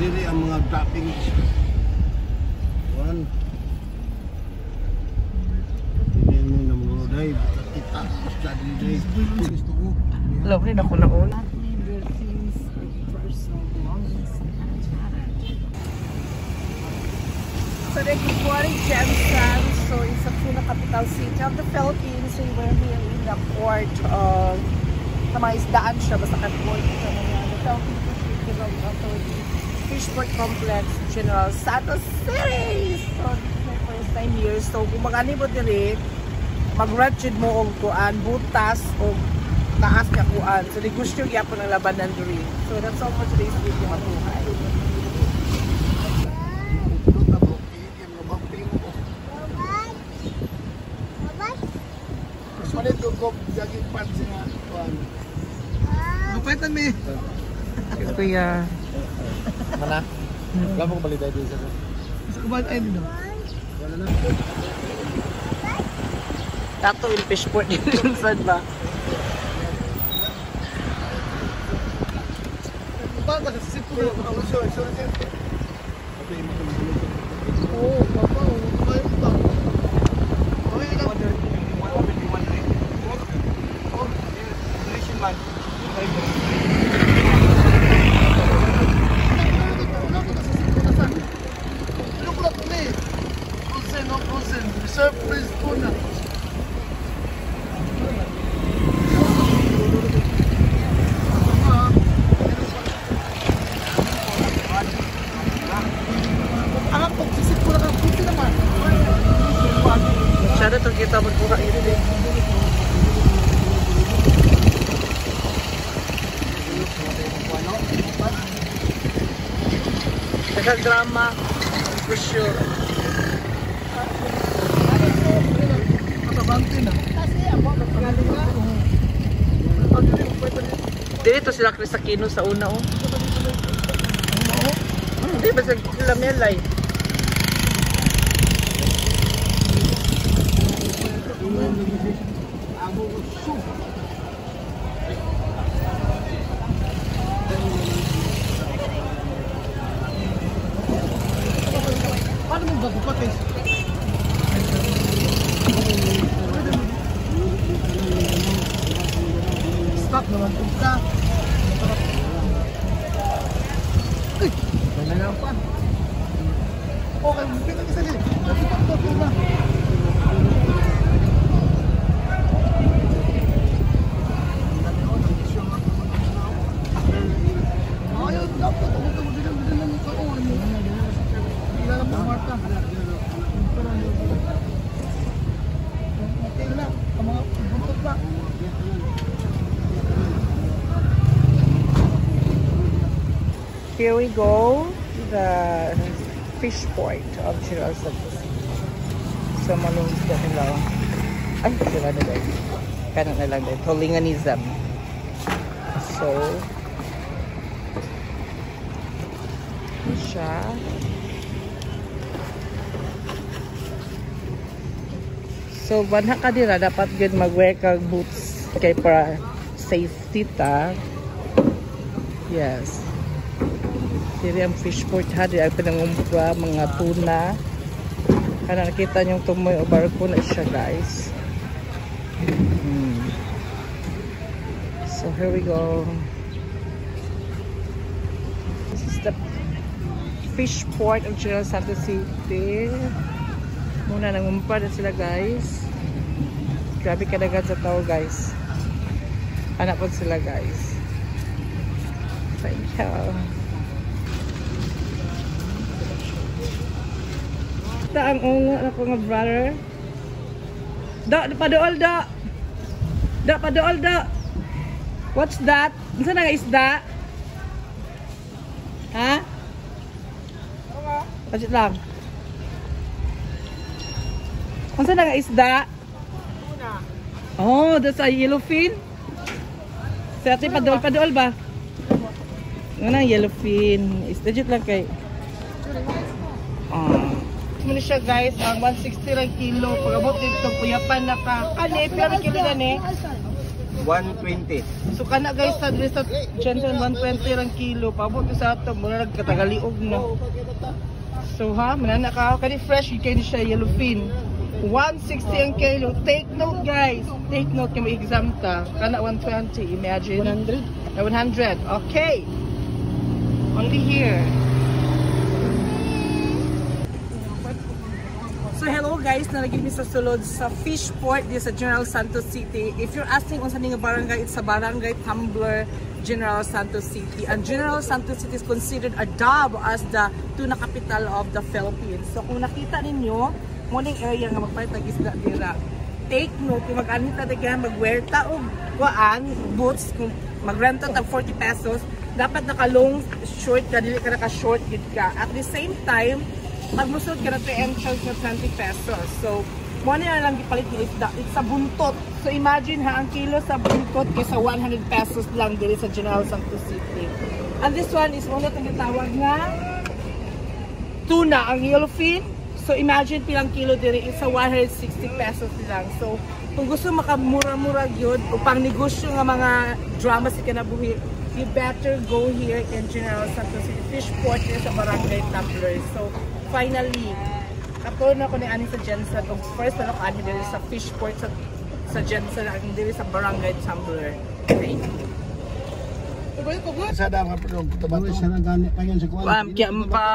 diri ang mga droppings. One. Hindi mo na mga dive. Kita. Basta dive. Gusto ko. Love rin ako na una. So the Kikuari Gemstone, so it's the capital city of the Philippines. So we're here in the port of Tamaisdaan siya, basta port siya naman. The Philippine Development Authority Fishport Complex, General Santos City. So this is my first time here. So kung mag-ani mo diri, mag-ratchet mo og kuan, butas o taas ka kuan. So di gusto yung yapon ng labanan diri. So that's all for today's video, matuhay. Palit ko jogging pants nga kuan. Mapaitan mi. Kuya. Mana? Wala mo balita dito sa. Gusto ko ba ay dito? Wala na. Tato yung fishport dito saan ba? Baka sa sipuro ako sorry. Okay, makalimutan. Oh, papa. Ay, ba. Surprise tuna. Ang pagsisip ko lang ang puti naman. Masyado itong kita magbuka yun eh. Nagka-drama for sure. Dito sila Chris Aquino sa una oh. Hindi ba sila Melay? Paano mo bago pa guys? Stop naman kung ka. Ay! Nalalaw pa. Okay, bigyan ka sali. Nasipak ko na. Ayaw, dapat. Ito mo din ang kaon. Hindi na lang po, Marta. Okay lang. Ang mga buntot pa. Here we go, the fish port of General Santos. So manungis na nila. Ay, sila na dahil. Kanan na lang dahil. Holinganism. So, siya. So, banha ka dira. Dapat yun mag-wear kag boots. Kay para safety ta. Yes. Diri ang fish port ha, diri ang pinangumpa, mga tuna. Kana nakita niyong tumoy o barko na siya guys. So here we go. This is the fish port of General Santos City. Muna nangumpa na sila guys. Grabe kadagat sa tao guys. Anak po sila guys. Thank you. Ang ungo na ko nga brother. Padool da. Padool da. What's that? Unsa na nga isda? Ha? Pagit lang. Unsa na nga isda? Oh, that's a yellowfin. Sa ati padool ba? Ano yellowfin? Isda jud lang kay. Muna siya guys, ang 160 lang kilo. Pag-abot dito, puyapan na ka. Kani, pero kilo na ni. 120. So kana guys sa dili sa Jensen 120 lang kilo. Pabot sa ato mura nagkatagaliog na. So ha, manana ka kani fresh you can siya yellowfin. 160 ang kilo. Take note guys. Take note kay exam ta. Kana 120, imagine 100. 100. Okay. Only here. So hello guys, nalagid mi sa sulod sa fish port di sa General Santos City. If you're asking kung saan nga barangay, it's sa Barangay Tumbler, General Santos City. And General Santos City is considered a dub as the tuna capital of the Philippines. So kung nakita ninyo, morning area nga magpalit ng isda dira. Take note, kung mag-anita na kaya mag-wear og kuan, boots, kung mag-renta tag 40 pesos, dapat naka-long short ka, dili ka naka-short gid ka. At the same time, magmusod ka na 3 entrance na 20 pesos. So, muna na lang gipalit ng isda. It's sa buntot. So, imagine ha, ang kilo sa buntot kaysa 100 pesos lang dili sa General Santos City. And this one is una itong tawag nga tuna, ang yellowfin. So, imagine pilang kilo dili is sa 160 pesos lang. So, kung gusto makamura-mura yun, upang negosyo nga mga drama si kinabuhi, you better go here in General Santos City Fish Port sa Barangay Tumbler. So, finally, kapulo na ko ni ani sa Jensen. First na ako ani diri sa fish port sa Jensen, ang diri sa Barangay Tumbler. Okay? Sa dama pa rin, puta ba ito? Sa nagani pa yun sa kuwan. Kaya pa